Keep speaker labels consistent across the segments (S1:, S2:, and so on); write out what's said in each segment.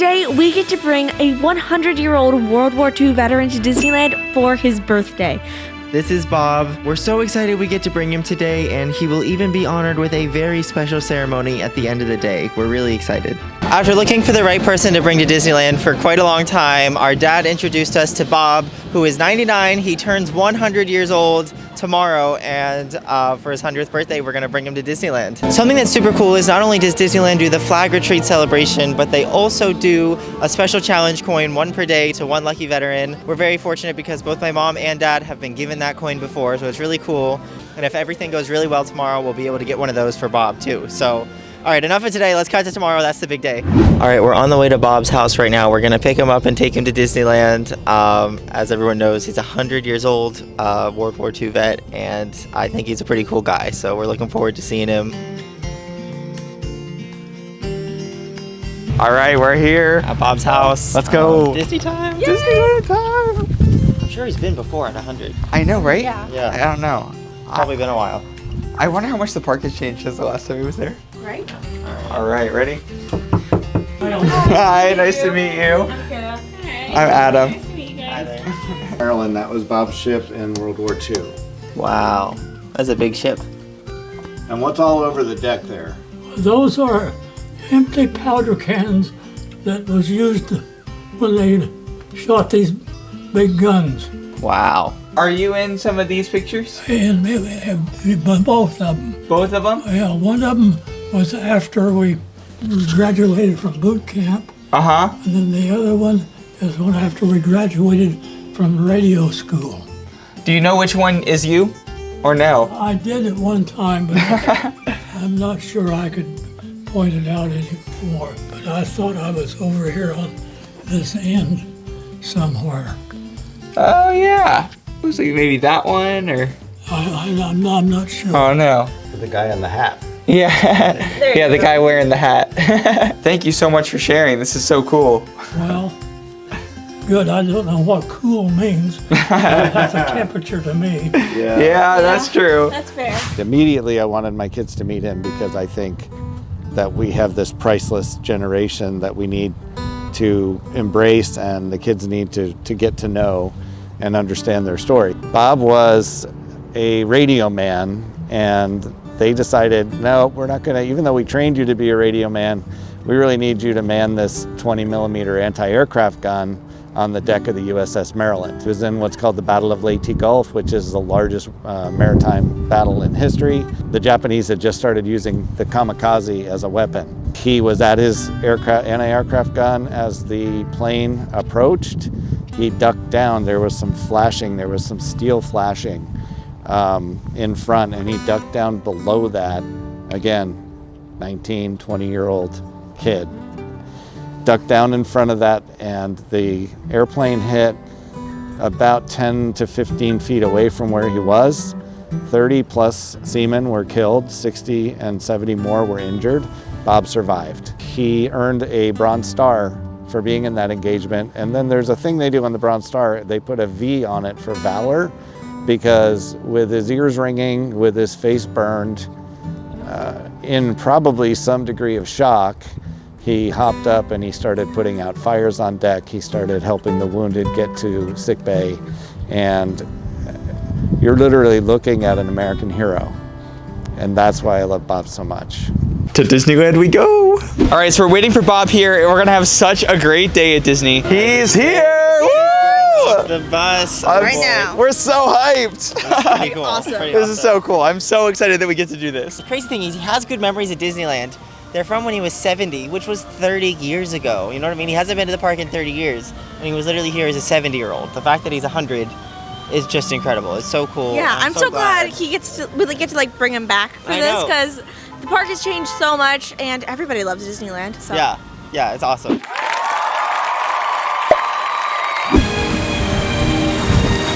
S1: today we get to bring a 100-year-old World War II veteran to Disneyland for his birthday.
S2: This is Bob. We're so excited we get to bring him today, and he will even be honored with a very special ceremony at the end of the day. We're really excited. After looking for the right person to bring to Disneyland for quite a long time, our dad introduced us to Bob, who is 99. He turns 100 years old tomorrow, and for his 100th birthday, we're gonna bring him to Disneyland. Something that's super cool is not only does Disneyland do the flag retreat celebration, but they also do a special challenge coin, one per day to one lucky veteran. We're very fortunate because both my mom and dad have been given that coin before, so it's really cool. And if everything goes really well tomorrow, we'll be able to get one of those for Bob too. So, all right, enough of today. Let's cut to tomorrow. That's the big day. All right, we're on the way to Bob's house right now. We're gonna pick him up and take him to Disneyland. As everyone knows, he's 100 years old, World War II vet, and I think he's a pretty cool guy. So we're looking forward to seeing him. All right, we're here at Bob's house.
S3: Let's go.
S2: Disney time.
S3: Yay! Disneyland time.
S2: I'm sure he's been before at 100.
S3: I know, right?
S2: Yeah.
S3: I don't know.
S2: Probably been a while.
S3: I wonder how much the park has changed since the last time he was there.
S1: Right?
S3: All right, ready? Hi, nice to meet you. I'm Adam.
S1: Nice to meet you guys.
S2: Hi there.
S4: Maryland, that was Bob's ship in World War II.
S2: Wow, that's a big ship.
S4: And what's all over the deck there?
S5: Those are empty powder cans that was used when they shot these big guns.
S2: Wow.
S3: Are you in some of these pictures?
S5: And both of them.
S3: Both of them?
S5: Yeah, one of them was after we graduated from boot camp,
S3: Uh-huh.
S5: and then the other one is one after we graduated from radio school.
S3: Do you know which one is you? Or no?
S5: I did at one time, but I'm not sure I could point it out anymore. But I thought I was over here on this end somewhere.
S3: Oh, yeah. Looks like maybe that one, or...
S5: I'm not sure.
S3: Oh, no.
S4: The guy in the hat.
S3: Yeah. Yeah, the guy wearing the hat. Thank you so much for sharing. This is so cool.
S5: Well, good. I don't know what cool means. That's a temperature to me.
S3: Yeah, that's true.
S1: That's fair.
S4: Immediately, I wanted my kids to meet him because I think that we have this priceless generation that we need to embrace, and the kids need to get to know and understand their story. Bob was a radio man, and they decided, no, we're not gonna, even though we trained you to be a radio man, we really need you to man this 20mm anti-aircraft gun on the deck of the USS Maryland. It was in what's called the Battle of Leyte Gulf, which is the largest maritime battle in history. The Japanese had just started using the kamikaze as a weapon. He was at his anti-aircraft gun as the plane approached. He ducked down. There was some flashing, there was some steel flashing in front, and he ducked down below that. Again, 19, 20-year-old kid. Ducked down in front of that, and the airplane hit about 10 to 15 feet away from where he was. 30 plus seamen were killed, 60 and 70 more were injured. Bob survived. He earned a Bronze Star for being in that engagement. And then there's a thing they do on the Bronze Star, they put a V on it for valor, because with his ears ringing, with his face burned, in probably some degree of shock, he hopped up and he started putting out fires on deck. He started helping the wounded get to sick bay. And you're literally looking at an American hero. And that's why I love Bob so much.
S3: To Disneyland we go. All right, so we're waiting for Bob here, and we're gonna have such a great day at Disney. He's here! Woo!
S2: The bus.
S1: Right now.
S3: We're so hyped.
S2: Pretty cool.
S1: Awesome.
S2: Pretty
S3: This
S2: awesome.
S3: is so cool. I'm so excited that we get to do this.
S2: The crazy thing is he has good memories at Disneyland. They're from when he was 70, which was 30 years ago. You know what I mean? He hasn't been to the park in 30 years, and he was literally here as a 70-year-old. The fact that he's 100 is just incredible. It's so cool.
S1: Yeah, I'm so glad he gets to really get to like bring him back for
S2: I
S1: this,
S2: know.
S1: because the park has changed so much, and everybody loves Disneyland. So.
S2: Yeah, it's awesome.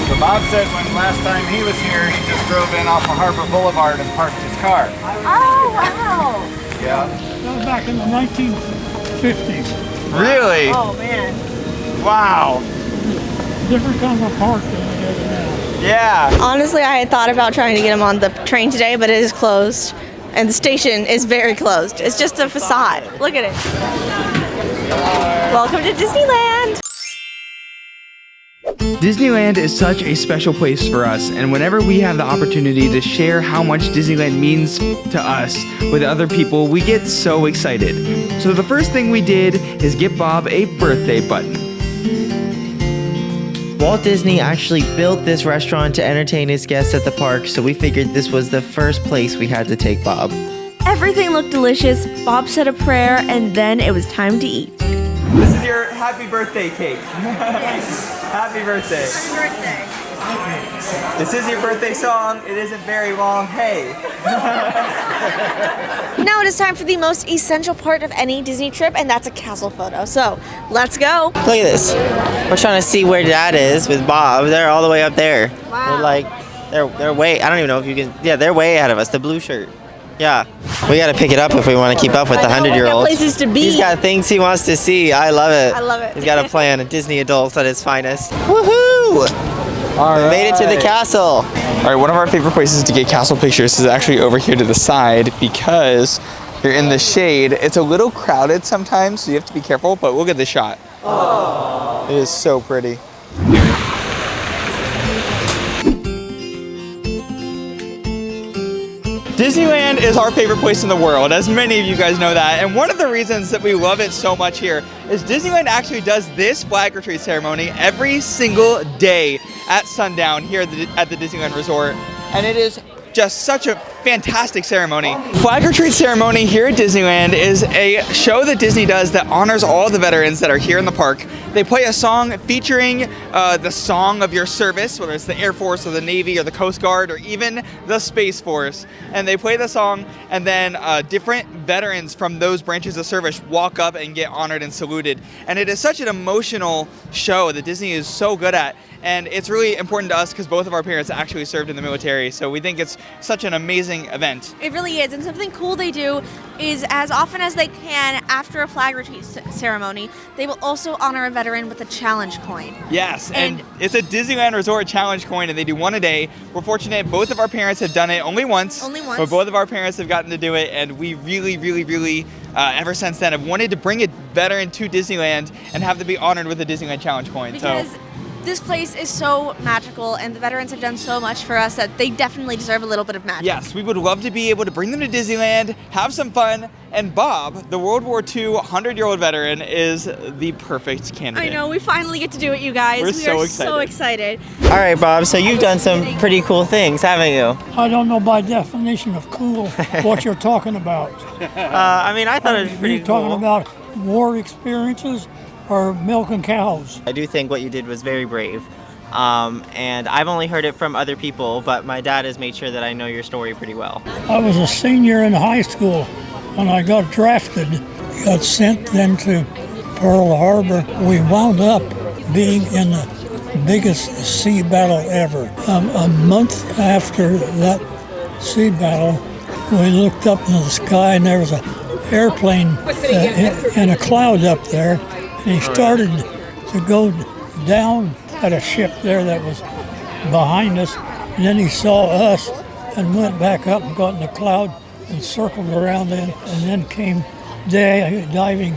S4: So Bob said when last time he was here, he just drove in off of Harbor Boulevard and parked his car.
S1: Oh, wow.
S4: Yeah.
S5: That was back in the 1950s.
S3: Really?
S1: Oh, man.
S3: Wow.
S5: Different kind of a park than it is now.
S3: Yeah.
S1: Honestly, I had thought about trying to get him on the train today, but it is closed. And the station is very closed. It's just a facade. Look at it. Welcome to Disneyland.
S3: Disneyland is such a special place for us, and whenever we have the opportunity to share how much Disneyland means to us with other people, we get so excited. So the first thing we did is get Bob a birthday button.
S2: Walt Disney actually built this restaurant to entertain his guests at the park, so we figured this was the first place we had to take Bob.
S1: Everything looked delicious. Bob said a prayer, and then it was time to eat.
S3: This is your happy birthday cake. Yes. Happy birthday.
S1: Happy birthday.
S3: This is your birthday song. It isn't very long. Hey.
S1: Now it is time for the most essential part of any Disney trip, and that's a castle photo. So, let's go.
S2: Look at this. We're trying to see where Dad is with Bob. They're all the way up there.
S1: Wow.
S2: They're way, I don't even know if you can, yeah, they're way ahead of us, the blue shirt. Yeah, we gotta pick it up if we want to keep up with the 100-year-old.
S1: Places to be.
S2: He's got things he wants to see. I love it.
S1: I love it.
S2: He's got a plan, a Disney adult at his finest. Woohoo!
S3: All right.
S2: Made it to the castle.
S3: All right, one of our favorite places to get castle pictures is actually over here to the side because you're in the shade. It's a little crowded sometimes, so you have to be careful, but we'll get the shot. Aww. It is so pretty. Disneyland is our favorite place in the world, as many of you guys know that, and one of the reasons that we love it so much here is Disneyland actually does this flag retreat ceremony every single day at sundown here at the Disneyland Resort, and it is just such a fantastic ceremony. Flag retreat ceremony here at Disneyland is a show that Disney does that honors all the veterans that are here in the park. They play a song featuring the song of your service, whether it's the Air Force or the Navy or the Coast Guard or even the Space Force. And they play the song, and then different veterans from those branches of service walk up and get honored and saluted. And it is such an emotional show that Disney is so good at. And it's really important to us because both of our parents actually served in the military. So we think it's such an amazing event.
S1: It really is, and something cool they do is as often as they can after a flag retreat ceremony, they will also honor a veteran with a challenge coin.
S3: Yes, and it's a Disneyland Resort challenge coin, and they do one a day. We're fortunate both of our parents have done it only once. But both of our parents have gotten to do it, and we really, ever since then, have wanted to bring a veteran to Disneyland and have them be honored with a Disneyland challenge coin.
S1: Because this place is so magical, and the veterans have done so much for us that they definitely deserve a little bit of magic.
S3: Yes, we would love to be able to bring them to Disneyland, have some fun, and Bob, the World War II 100-year-old veteran, is the perfect candidate.
S1: I know, we finally get to do it, you guys.
S3: We are
S1: so excited.
S2: All right, Bob, so you've done some pretty cool things, haven't you?
S5: I don't know by definition of cool what you're talking about.
S2: I mean, I thought it was
S5: Are
S2: pretty
S5: you talking
S2: cool.
S5: about war experiences or milking cows?
S2: I do think what you did was very brave. And I've only heard it from other people, but my dad has made sure that I know your story pretty well.
S5: I was a senior in high school when I got drafted. Got sent then to Pearl Harbor. We wound up being in the biggest sea battle ever. A month after that sea battle, we looked up in the sky and there was an airplane in a cloud up there. And he started to go down at a ship there that was behind us. And then he saw us and went back up and got in the cloud and circled around and then came diving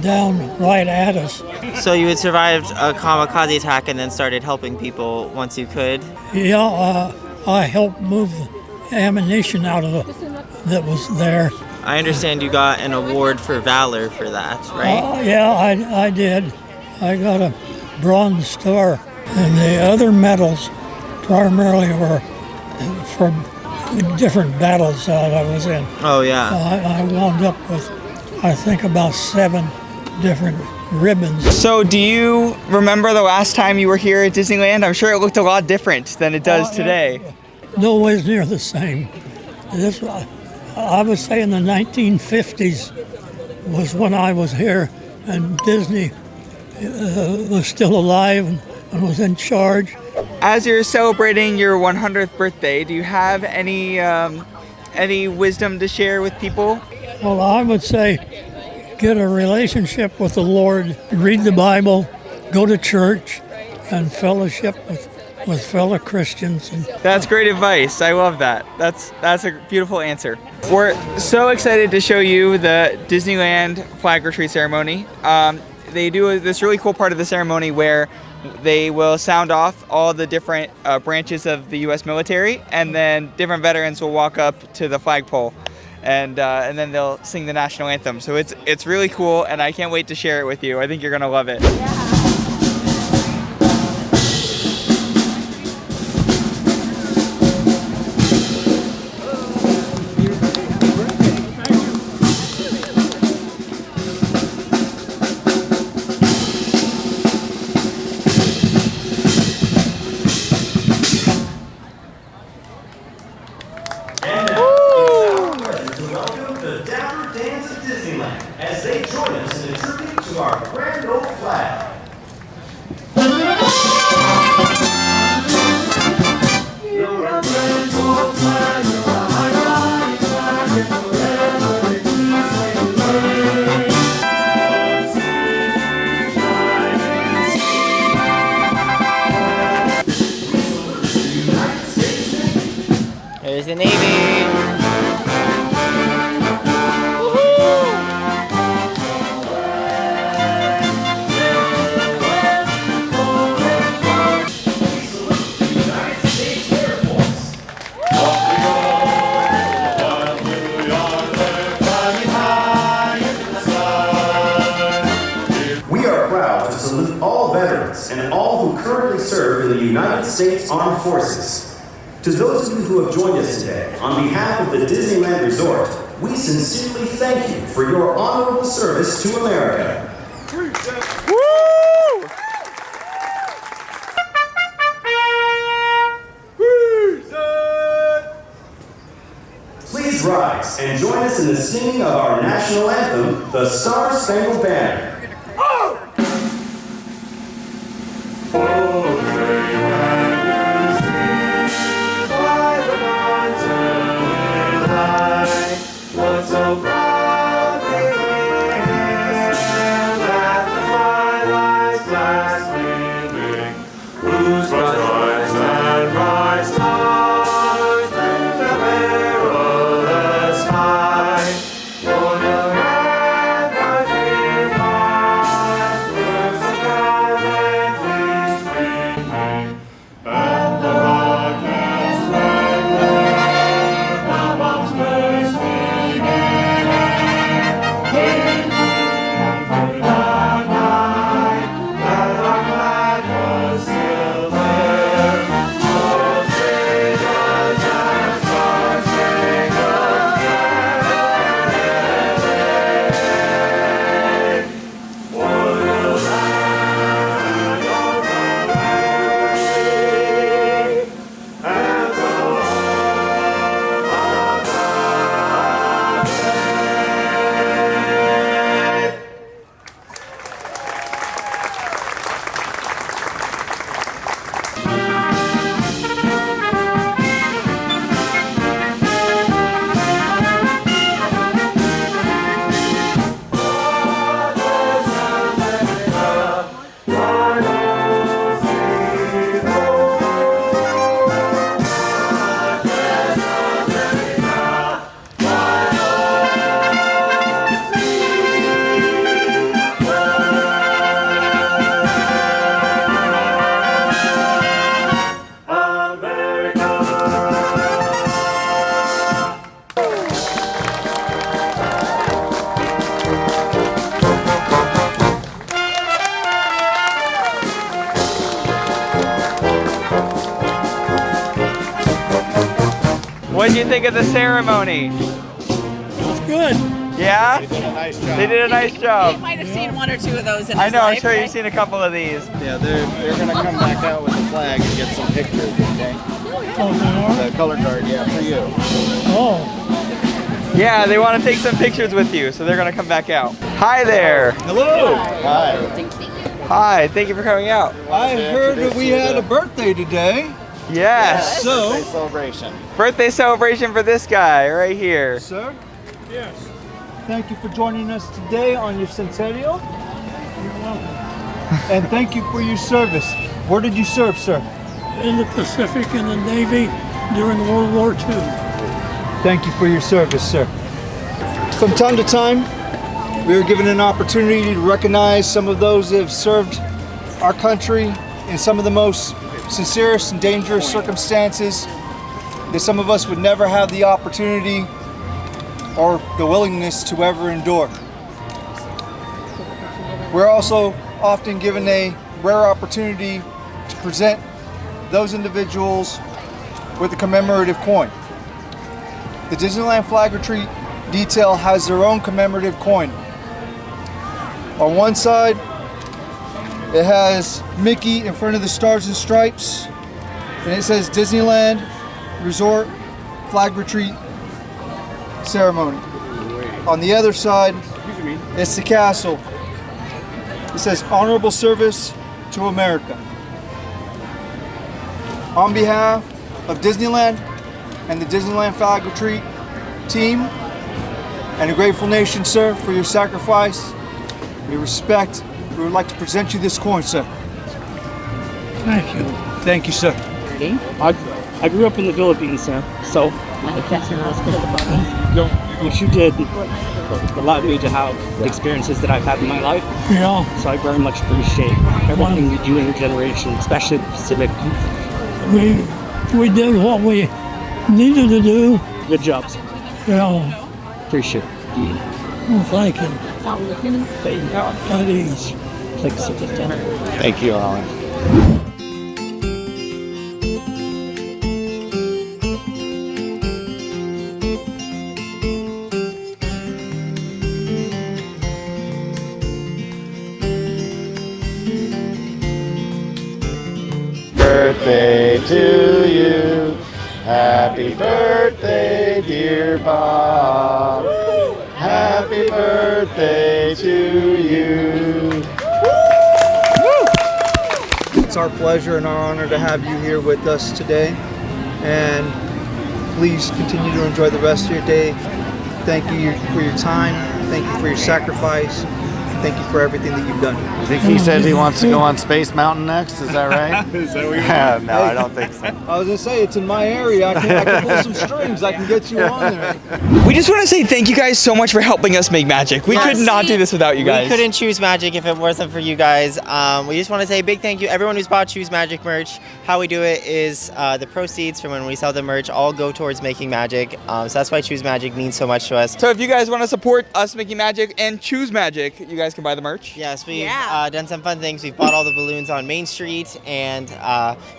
S5: down right at us.
S2: So you had survived a kamikaze attack and then started helping people once you could?
S5: Yeah, I helped move the ammunition out of that was there.
S2: I understand you got an award for valor for that, right?
S5: Yeah, I did. I got a Bronze Star. And the other medals primarily were for different battles that I was in.
S2: Oh, yeah.
S5: I wound up with, I think, about 7 different ribbons.
S3: So do you remember the last time you were here at Disneyland? I'm sure it looked a lot different than it does today.
S5: No ways near the same. This, I would say in the 1950s was when I was here, and Disney was still alive and was in charge.
S3: As you're celebrating your 100th birthday, do you have any wisdom to share with people?
S5: Well, I would say get a relationship with the Lord, read the Bible, go to church, and fellowship with fellow Christians.
S3: That's great advice. I love that. That's a beautiful answer. We're so excited to show you the Disneyland flag retreat ceremony. they do this really cool part of the ceremony where they will sound off all the different branches of the U.S. military, and then different veterans will walk up to the flagpole, and then they'll sing the national anthem. So it's really cool, and I can't wait to share it with you. I think you're gonna love it.
S6: Welcome the Dapper Dans of Disneyland as they join us in a tribute to our grand old flag. You're a grand old flag, you're a high flag, and forever it keeps waving.
S2: There's the Navy.
S6: We are proud to salute all veterans and all who currently serve in the United States Armed Forces. To those of you who have joined us today, on behalf of the Disneyland Resort, we sincerely thank you for your honorable service to America.
S3: Woo!
S6: Please rise and join us in the singing of our national anthem, the Star Spangled Banner.
S3: What did you think of the ceremony?
S5: It's good.
S3: Yeah?
S4: They did a nice job.
S3: They did a nice
S7: He
S3: job.
S7: might have seen one or two of those in
S3: I
S7: his
S3: know, I'm
S7: life,
S3: sure
S7: right?
S3: you've seen a couple of these.
S4: Yeah, they're gonna come back out with the flag and get some pictures, okay?
S5: Oh, they are?
S4: The color guard, yeah, for you.
S5: Oh,
S3: Yeah, they want to take some pictures with you, so they're going to come back out. Hi there.
S8: Hello.
S4: Hi.
S3: Hi, thank you for coming out.
S8: I heard that we had a birthday today.
S3: Yes.
S8: So,
S4: Birthday celebration.
S3: Birthday celebration for this guy right here.
S8: sir. Yes. Thank you for joining us today on your centennial.
S5: you're welcome.
S8: And thank you for your service. Where did you serve, sir?
S5: In the Pacific and the Navy during World War II.
S8: Thank you for your service, sir. From time to time, We were given an opportunity to recognize some of those that have served our country in some of the most sincerest and dangerous circumstances that some of us would never have the opportunity or the willingness to ever endure. We're also often given a rare opportunity to present those individuals with a commemorative coin. The Disneyland Flag Retreat detail has their own commemorative coin. On one side, it has Mickey in front of the Stars and Stripes, and it says Disneyland Resort Flag Retreat Ceremony. On the other side, it's the castle. It says Honorable Service to America. On behalf of Disneyland and the Disneyland Flag Retreat team and a grateful nation, sir, for your sacrifice, your respect, we would like to present you this coin, sir.
S5: Thank you.
S8: Thank you, sir.
S7: I grew up in the Philippines, so what you did allowed me to have the experiences that I've had in my life.
S5: Yeah,
S7: So I very much appreciate everything you do in your generation, especially the Pacific.
S5: we did what we needed to do.
S7: Good jobs.
S5: Yeah,
S7: Appreciate it.
S5: well, thank you. At ease.
S4: Thank you, Alan. Birthday to you. Happy birthday, dear Bob. Happy birthday to you.
S8: It's our pleasure and our honor to have you here with us today. And please continue to enjoy the rest of your day. Thank you for your time. Thank you for your sacrifice. Thank you for everything that you've done.
S4: I think he says he wants to go on Space Mountain next. Is that right? Is that what you're No, I don't think so.
S8: I was gonna say, it's in my area. I can pull some strings. I can get you on there.
S3: We just want to say thank you guys so much for helping us make magic. We could not do this without you guys.
S2: We couldn't choose Magic if it wasn't for you guys. We just want to say a big thank you everyone who's bought Choose Magic merch. How we do it is the proceeds from when we sell the merch all go towards making magic. So that's why Choose Magic means so much to us.
S3: So if you guys want to support us making magic and choose magic, you guys can buy the merch.
S2: Yes, we've done some fun things. We've bought all the balloons on Main Street and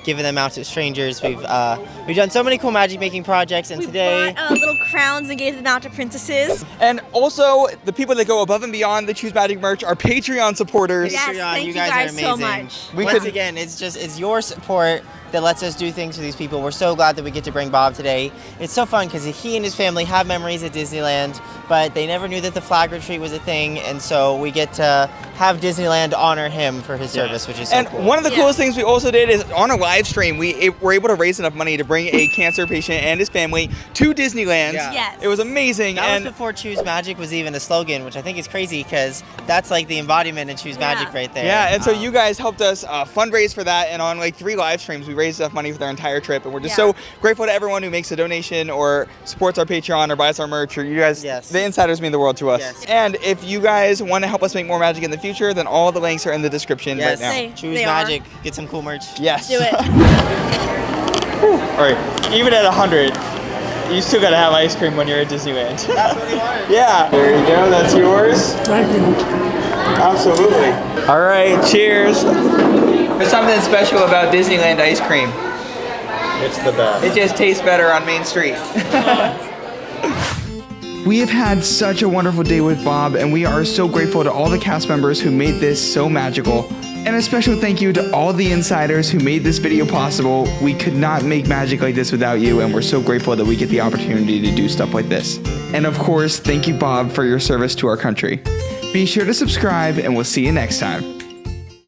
S2: given them out to strangers. We've done so many cool magic making projects, and today
S1: bought little crowns and gave them out to princesses.
S3: And also, the people that go above and beyond the Choose Magic merch are Patreon supporters.
S1: Yes,
S2: Patreon,
S1: thank
S2: you
S1: you
S2: guys
S1: guys
S2: are
S1: so
S2: amazing.
S1: much.
S2: Once again, it's your support that lets us do things for these people. We're so glad that we get to bring Bob today. It's so fun because he and his family have memories at Disneyland, but they never knew that the flag retreat was a thing, and so we get to have Disneyland honor him for his service, which is so
S3: And
S2: cool.
S3: one of the coolest things we also did is on a live stream, we were able to raise enough money to bring a cancer patient and his family to Disneyland.
S2: Yeah.
S1: Yes.
S3: It was amazing.
S2: That
S3: and
S2: was before Choose Magic was even a slogan, which I think is crazy because that's like the embodiment of Choose Magic right there.
S3: yeah, and so you guys helped us fundraise for that, and on like 3 live streams, we raised enough money for their entire trip, and we're just so grateful to everyone who makes a donation or supports our Patreon or buys our merch, or you guys, the insiders mean the world to us.
S2: Yes.
S3: And if you guys want to help us make more magic in the future, then all the links are in the description
S2: Yes,
S3: right now.
S2: Choose Magic, get some cool merch.
S3: Yes.
S1: Do it.
S3: All right, even at 100, you still gotta have ice cream when you're at Disneyland.
S2: That's what he wanted.
S3: Yeah. There you go. That's yours.
S5: Thank you.
S3: Absolutely. All right. Cheers. There's something special about Disneyland ice cream.
S4: It's the best.
S3: It just tastes better on Main Street. We have had such a wonderful day with Bob, and we are so grateful to all the cast members who made this so magical. And a special thank you to all the insiders who made this video possible. We could not make magic like this without you, and we're so grateful that we get the opportunity to do stuff like this. And of course, thank you, Bob, for your service to our country. Be sure to subscribe, and we'll see you next time.